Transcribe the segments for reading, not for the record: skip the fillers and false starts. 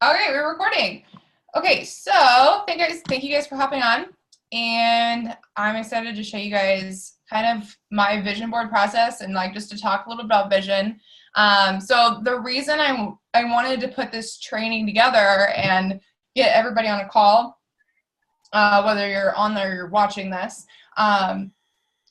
Okay, we're recording. Okay, so thank you guys for hopping on. And I'm excited to show you guys kind of my vision board process and like just to talk a little about vision. So the reason I wanted to put this training together and get everybody on a call, whether you're on there or you're watching this,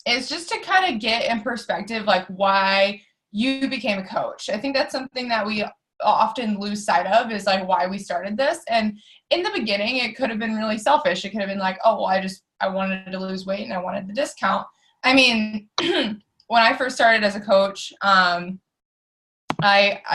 is just to kind of get in perspective like why you became a coach. I think that's something that we often lose sight of is like why we started this. And in the beginning, it could have been really selfish. It could have been like, oh, well, I wanted to lose weight and I wanted the discount. I mean, when I first started as a coach, I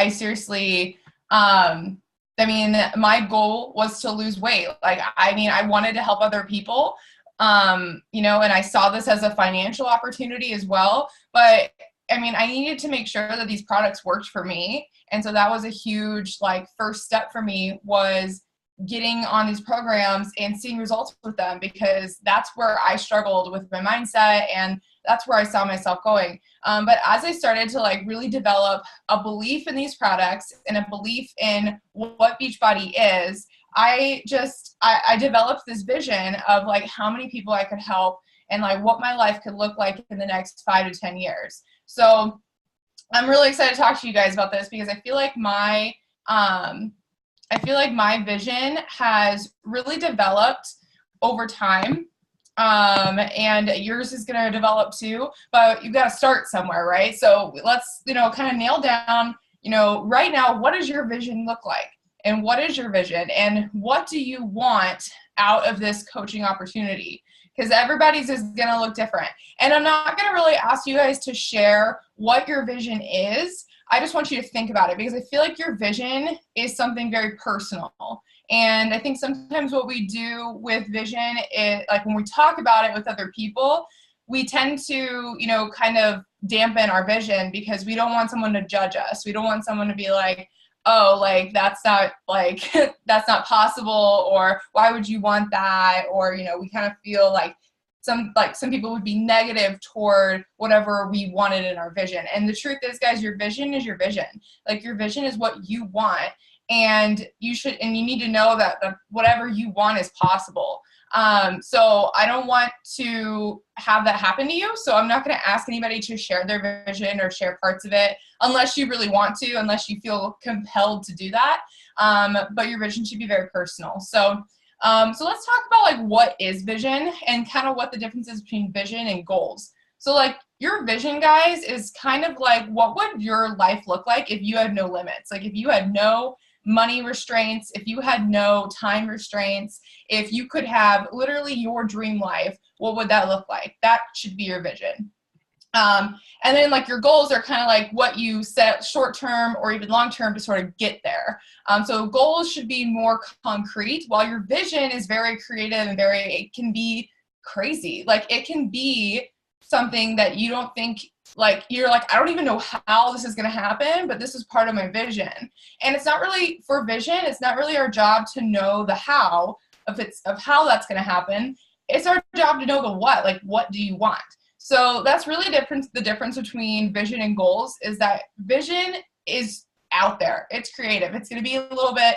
seriously, I mean, my goal was to lose weight. Like, I mean, I wanted to help other people, and I saw this as a financial opportunity as well. But I mean, I needed to make sure that these products worked for me. And so that was a huge, like, first step for me was getting on these programs and seeing results with them because that's where I struggled with my mindset and that's where I saw myself going. But as I started to like really develop a belief in these products and a belief in what Beachbody is, I developed this vision of like how many people I could help and like what my life could look like in the next 5 to 10 years. So I'm really excited to talk to you guys about this because I feel like my vision has really developed over time. And yours is going to develop too, but you've got to start somewhere, right? So let's, kind of nail down, right now, what does your vision look like? And what is your vision? And what do you want out of this coaching opportunity? Because everybody's is going to look different. And I'm not going to really ask you guys to share what your vision is. I just want you to think about it because I feel like your vision is something very personal. And I think sometimes what we do with vision is like when we talk about it with other people, we tend to, kind of dampen our vision because we don't want someone to judge us. We don't want someone to be like, oh, like that's not like that's not possible, or why would you want that? Or, we kind of feel like some people would be negative toward whatever we wanted in our vision. And the truth is, guys, your vision is your vision. Like your vision is what you want. And you need to know that whatever you want is possible. So I don't want to have that happen to you. So I'm not going to ask anybody to share their vision or share parts of it unless you really want to, unless you feel compelled to do that. But your vision should be very personal. So let's talk about like what is vision and kind of what the difference is between vision and goals. So like your vision, guys, is kind of like what would your life look like if you had no limits? Like if you had no money restraints, if you had no time restraints, if you could have literally your dream life, what would that look like? That should be your vision. And then like your goals are kind of like what you set short term or even long term to sort of get there. So goals should be more concrete while your vision is very creative and it can be crazy. Like it can be something that you don't think like you're like, I don't even know how this is going to happen, but this is part of my vision. And it's not really for vision. It's not really our job to know the how of how that's going to happen. It's our job to know the what, like what do you want? So that's really the difference between vision and goals is that vision is out there. It's creative. It's going to be a little bit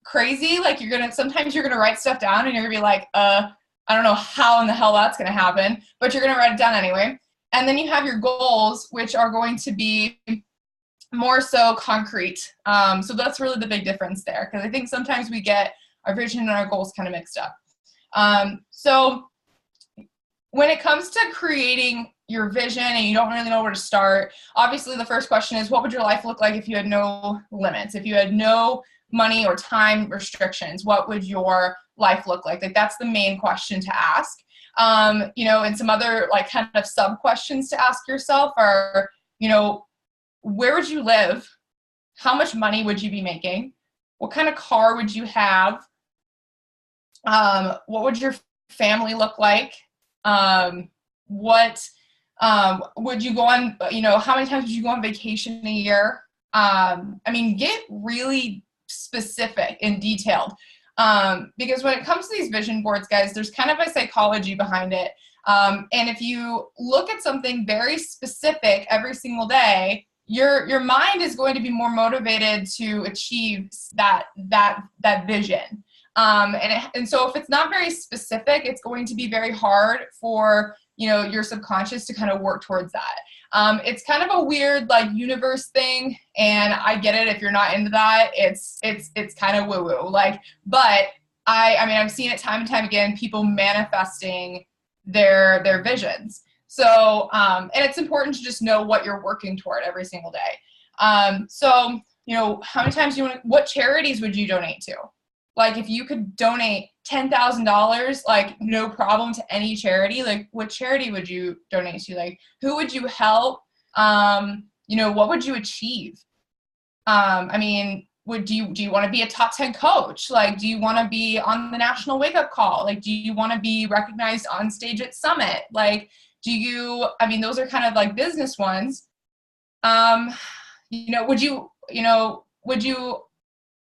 crazy. Like sometimes you're going to write stuff down and you're going to be like, I don't know how in the hell that's going to happen, but you're going to write it down anyway. And then you have your goals, which are going to be more so concrete. So that's really the big difference there, because I think sometimes we get our vision and our goals kind of mixed up. So when it comes to creating your vision and you don't really know where to start, obviously the first question is, what would your life look like if you had no limits? If you had no money or time restrictions, what would your life look like? Like that's the main question to ask. And some other like kind of sub questions to ask yourself are, where would you live? How much money would you be making? What kind of car would you have? What would your family look like? What would you go on, how many times would you go on vacation a year? Get really specific and detailed. Because when it comes to these vision boards, guys, there's kind of a psychology behind it. And if you look at something very specific every single day, your mind is going to be more motivated to achieve that vision. And so if it's not very specific, it's going to be very hard for, you know, your subconscious to kind of work towards that. It's kind of a weird like universe thing, and I get it if you're not into that. It's kind of woo woo, like, but I mean I've seen it time and time again, people manifesting their visions. So and it's important to just know what you're working toward every single day. So you know, how many times what charities would you donate to? Like if you could donate $10,000, like no problem, to any charity, like what charity would you donate to? Like who would you help? You know, what would you achieve? I mean, do you want to be a top 10 coach? Like, do you want to be on the national wake up call? Like, do you want to be recognized on stage at Summit? Like, I mean, those are kind of like business ones. You know, would you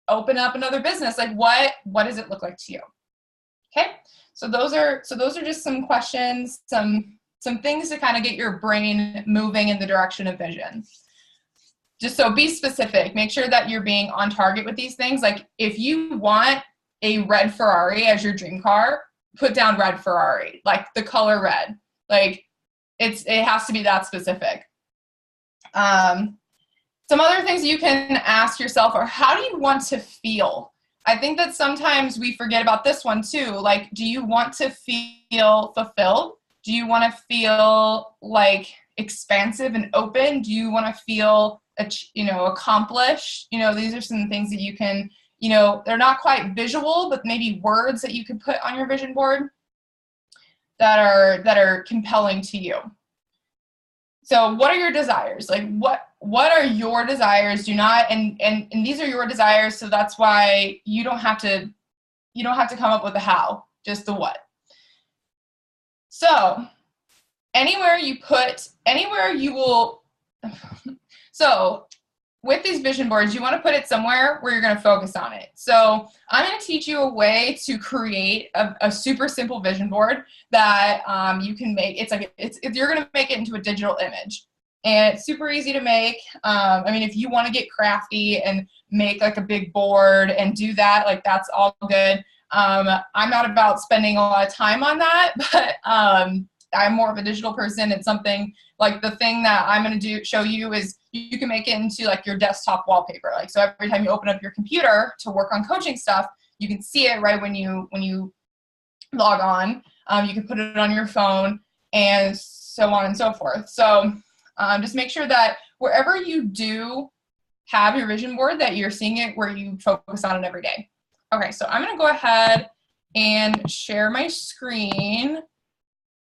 open up another business? Like what does it look like to you? Okay. So those are just some questions, some things to kind of get your brain moving in the direction of vision. Just so be specific, make sure that you're being on target with these things. Like if you want a red Ferrari as your dream car, put down red Ferrari, like the color red. Like it has to be that specific. Some other things you can ask yourself are, how do you want to feel? I think that sometimes we forget about this one too. Like, do you want to feel fulfilled? Do you want to feel like expansive and open? Do you want to feel, accomplished? You know, these are some things that you can, you know, they're not quite visual, but maybe words that you could put on your vision board that are compelling to you. So what are your desires? Like what are your desires? Do not, and these are your desires, so that's why you don't have to come up with the how, just the what. So anywhere you will, so with these vision boards, you want to put it somewhere where you're going to focus on it. So I'm going to teach you a way to create a super simple vision board that you can make. You're going to make it into a digital image, and it's super easy to make. I mean, if you want to get crafty and make like a big board and do that, like that's all good. I'm not about spending a lot of time on that, but I'm more of a digital person. It's something like the thing that I'm going to show you is you can make it into like your desktop wallpaper. Like, so every time you open up your computer to work on coaching stuff, you can see it right when you log on. You can put it on your phone and so on and so forth. So just make sure that wherever you do have your vision board, that you're seeing it where you focus on it every day. Okay, so I'm going to go ahead and share my screen.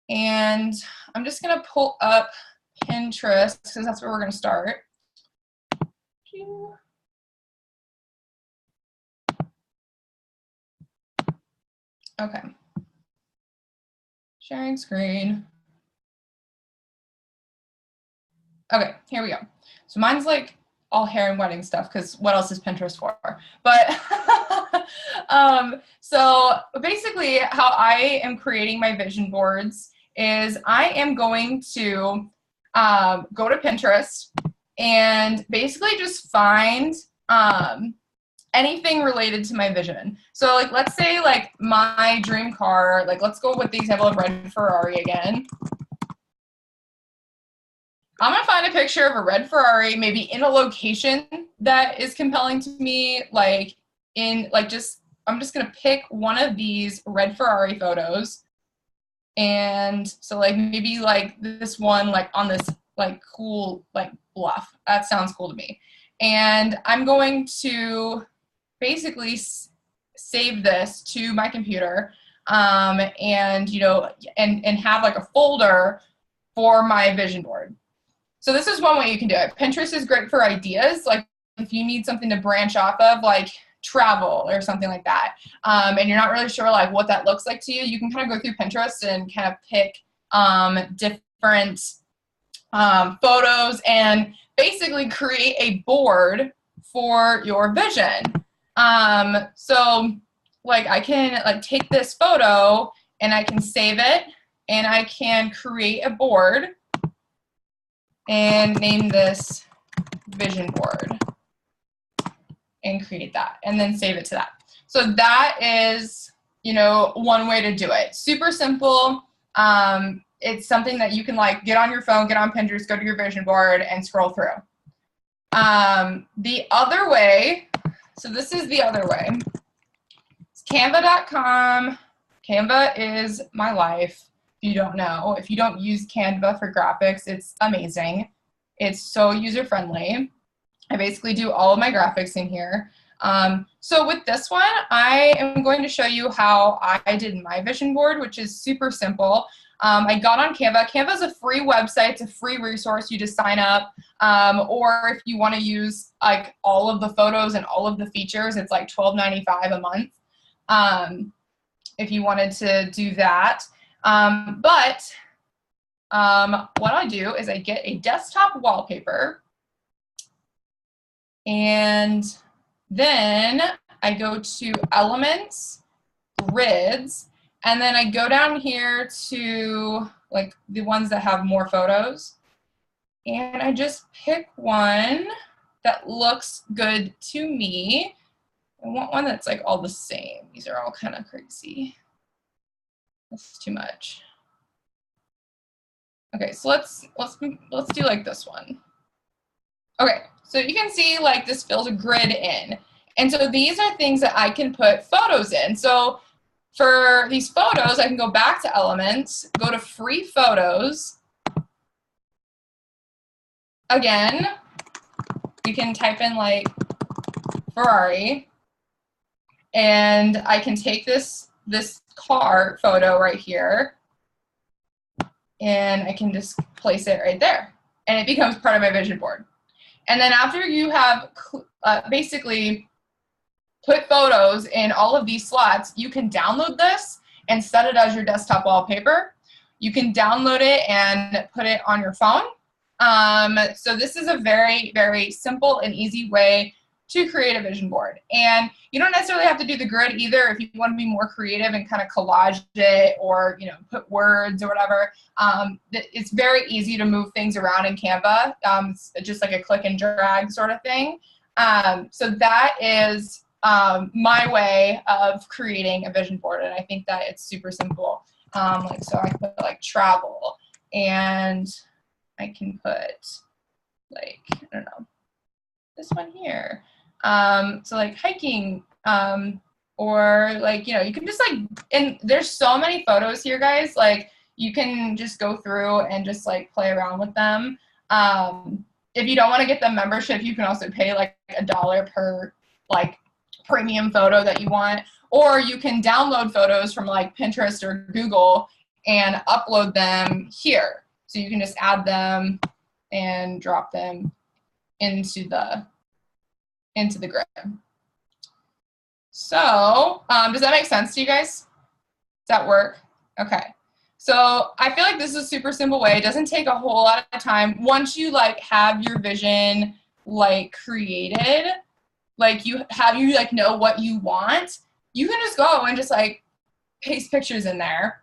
And I'm just going to pull up Pinterest because that's where we're going to start. Okay. Sharing screen. Okay, here we go. So mine's like all hair and wedding stuff because what else is Pinterest for? But so basically how I am creating my vision boards is I am going to go to Pinterest and basically just find anything related to my vision. So like, let's say like my dream car, like let's go with the example of red Ferrari again. I'm gonna find a picture of a red Ferrari, maybe in a location that is compelling to me, I'm just gonna pick one of these red Ferrari photos. And so like maybe like this one, like on this like cool like bluff, that sounds cool to me. And I'm going to basically save this to my computer and have like a folder for my vision board. So this is one way you can do it. Pinterest is great for ideas, like if you need something to branch off of, like travel or something like that, and you're not really sure like what that looks like to you, you can kind of go through Pinterest and kind of pick different photos and basically create a board for your vision. So like I can like take this photo and I can save it and I can create a board and name this vision board and create that and then save it to that. So that is, you know, one way to do it. Super simple. It's something that you can like get on your phone, get on Pinterest, go to your vision board and scroll through. The other way, so this is the other way. It's canva.com. Canva is my life. If you don't know, if you don't use Canva for graphics, it's amazing. It's so user-friendly. I basically do all of my graphics in here. So with this one, I am going to show you how I did my vision board, which is super simple. I got on Canva. Canva is a free website. It's a free resource. You just sign up. Or if you want to use like all of the photos and all of the features, it's like $12.95 a month. If you wanted to do that. What I do is I get a desktop wallpaper, and then I go to Elements, Grids, and then I go down here to like the ones that have more photos, and I just pick one that looks good to me. I want one that's like all the same. These are all kind of crazy. That's too much. Okay, so let's do like this one. Okay, so you can see like this fills a grid in. And so these are things that I can put photos in. So for these photos, I can go back to Elements, go to Free Photos. Again, you can type in like Ferrari, and I can take this car photo right here, and I can just place it right there, and it becomes part of my vision board. And then after you have basically put photos in all of these slots, you can download this and set it as your desktop wallpaper. You can download it and put it on your phone. So this is a very, very simple and easy way to create a vision board. And you don't necessarily have to do the grid either if you want to be more creative and kind of collage it, or, you know, put words or whatever. It's very easy to move things around in Canva. It's just like a click and drag sort of thing. So that is my way of creating a vision board, and I think that it's super simple. Like, so I put like travel, and I can put like, I don't know, this one here. So like hiking, or like, you know, you can just like, and there's so many photos here, guys, like you can just go through and just like play around with them. If you don't want to get the membership, you can also pay like $1 per like premium photo that you want, or you can download photos from like Pinterest or Google and upload them here. So you can just add them and drop them into the grid. So does that make sense to you guys? Does that work? Okay. So I feel like this is a super simple way. It doesn't take a whole lot of time. Once you like have your vision like created, like you like know what you want, you can just go and just like paste pictures in there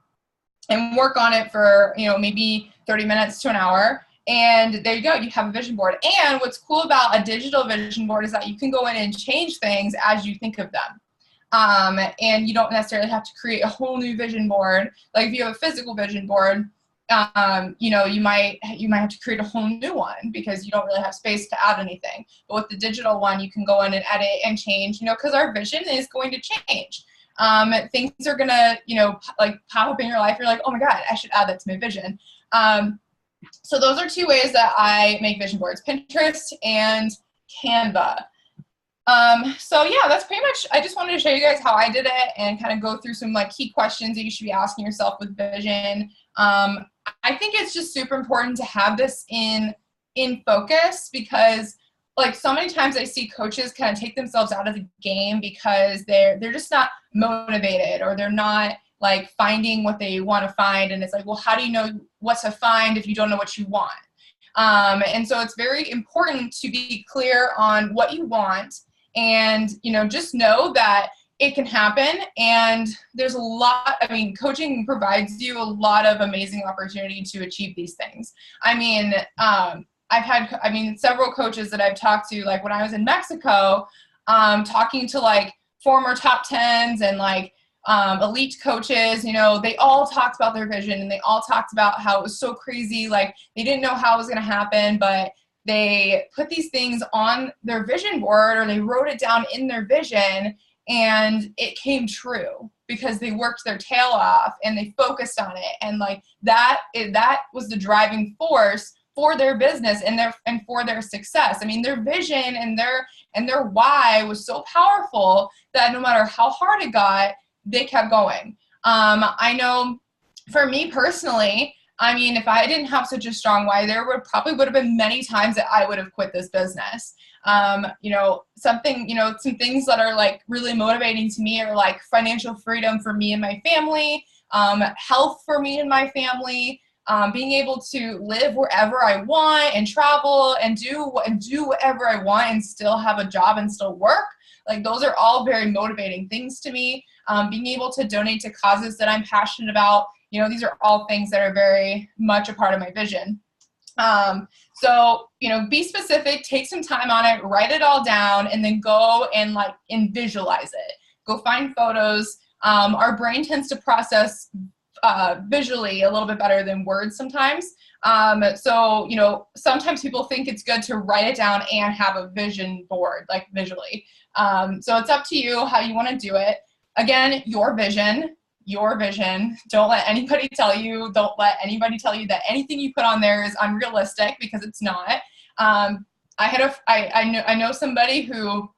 and work on it for, you know, maybe 30 minutes to an hour. And there you go, you have a vision board. And what's cool about a digital vision board is that you can go in and change things as you think of them. And you don't necessarily have to create a whole new vision board. Like if you have a physical vision board, you know, you might have to create a whole new one because you don't really have space to add anything. But with the digital one, you can go in and edit and change, you know, because our vision is going to change. Things are gonna, you know, like pop up in your life. You're like, oh my God, I should add that to my vision. So those are two ways that I make vision boards: Pinterest and Canva. So yeah, that's pretty much, I just wanted to show you guys how I did it and kind of go through some like key questions that you should be asking yourself with vision. I think it's just super important to have this in focus, because like so many times I see coaches kind of take themselves out of the game because they're just not motivated, or they're not like finding what they want to find. And it's like, well, how do you know what to find if you don't know what you want? And so it's very important to be clear on what you want, and, you know, just know that it can happen. And there's a lot, I mean, coaching provides you a lot of amazing opportunity to achieve these things. I mean, I've had, I mean, several coaches that I've talked to, like when I was in Mexico, talking to like former top tens and like elite coaches, you know, they all talked about their vision and they all talked about how it was so crazy. Like they didn't know how it was going to happen, but they put these things on their vision board or they wrote it down in their vision and it came true because they worked their tail off and they focused on it. And like that was the driving force for their business and for their success. I mean, their vision and their why was so powerful that no matter how hard it got, they kept going. I know for me personally, I mean, if I didn't have such a strong why, there would have been many times that I would have quit this business. You know, some things that are like really motivating to me are like financial freedom for me and my family, health for me and my family, being able to live wherever I want and travel and do whatever I want and still have a job and still work. Like those are all very motivating things to me. Being able to donate to causes that I'm passionate about, you know, these are all things that are very much a part of my vision. So, you know, be specific, take some time on it, write it all down, and then go and visualize it. Go find photos. Our brain tends to process visually a little bit better than words sometimes. So, you know, sometimes people think it's good to write it down and have a vision board, like visually. So it's up to you how you want to do it. Again, your vision. Don't let anybody tell you that anything you put on there is unrealistic, because it's not. I know somebody who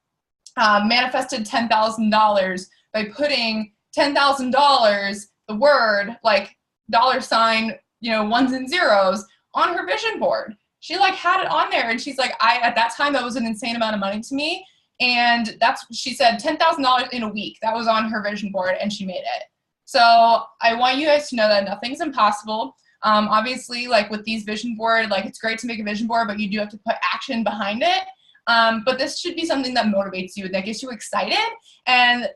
manifested $10,000 by putting $10,000, the word like $, you know, ones and zeros, on her vision board. She like had it on there, and she's like, at that time that was an insane amount of money to me, and she said $10,000 in a week. That was on her vision board, and she made it. So I want you guys to know that nothing's impossible. Obviously, like with these vision board, like it's great to make a vision board, but you do have to put action behind it. But this should be something that motivates you, that gets you excited, and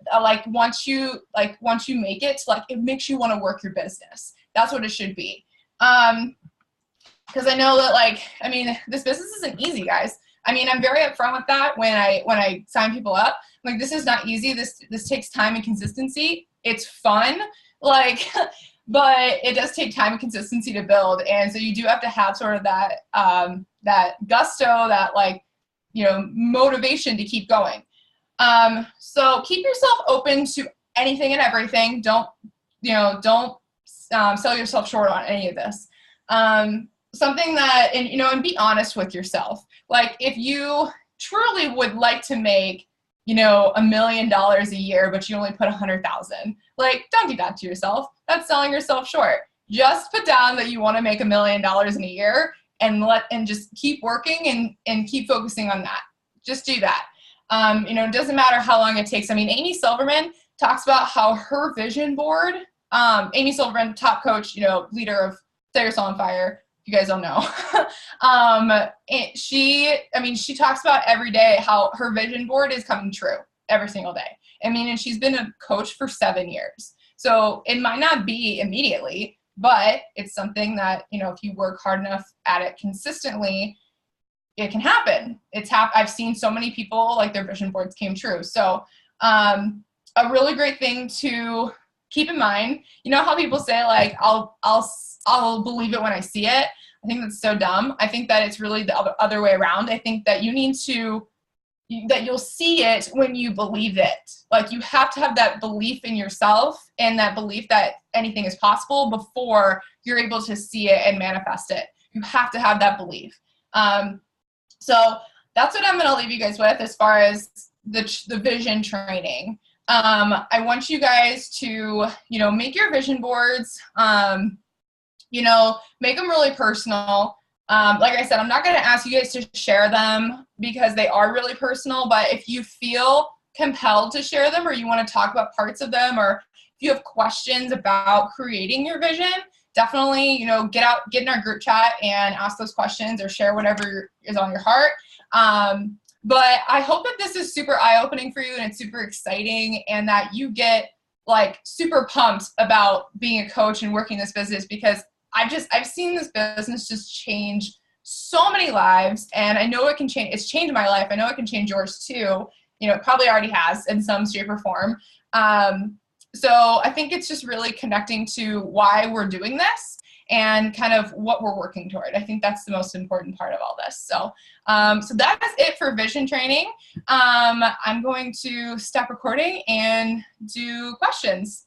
once you make it, like it makes you want to work your business. That's what it should be. Because I know that, like, I mean, this business isn't easy, guys. I mean, I'm very upfront with that when I sign people up. Like, this is not easy. This takes time and consistency. It's fun, like, but it does take time and consistency to build. And so you do have to have sort of that gusto, that, like, you know, motivation to keep going. So keep yourself open to anything and everything. Don't sell yourself short on any of this. Something that, and be honest with yourself. Like, if you truly would like to make, you know, $1 million a year, but you only put 100,000, like, don't do that to yourself. That's selling yourself short. Just put down that you want to make $1 million in a year, and just keep working and keep focusing on that. Just do that. It doesn't matter how long it takes. I mean, Amy Silverman talks about how her vision board, Amy Silverman, top coach, you know, leader of Set Your Soul on Fire, if you guys don't know. She talks about every day how her vision board is coming true every single day. I mean, and she's been a coach for 7 years. So it might not be immediately, but it's something that, you know, if you work hard enough at it consistently, it can happen. I've seen so many people, like, their vision boards came true. So a really great thing to keep in mind, you know how people say, like, I'll believe it when I see it. I think that's so dumb. I think that it's really the other way around. I think that that you'll see it when you believe it. Like, you have to have that belief in yourself and that belief that anything is possible before you're able to see it and manifest it. You have to have that belief. So that's what I'm going to leave you guys with as far as the vision training. I want you guys to, you know, make your vision boards, make them really personal. Like I said, I'm not going to ask you guys to share them because they are really personal, but if you feel compelled to share them, or you want to talk about parts of them, or if you have questions about creating your vision, definitely, you know, get in our group chat and ask those questions or share whatever is on your heart. But I hope that this is super eye-opening for you and it's super exciting, and that you get, like, super pumped about being a coach and working this business, because I've seen this business just change so many lives, and I know it can change. It's changed my life. I know it can change yours too. You know, it probably already has in some shape or form. So I think it's just really connecting to why we're doing this and kind of what we're working toward. I think that's the most important part of all this. So, so that is it for vision training. I'm going to stop recording and do questions.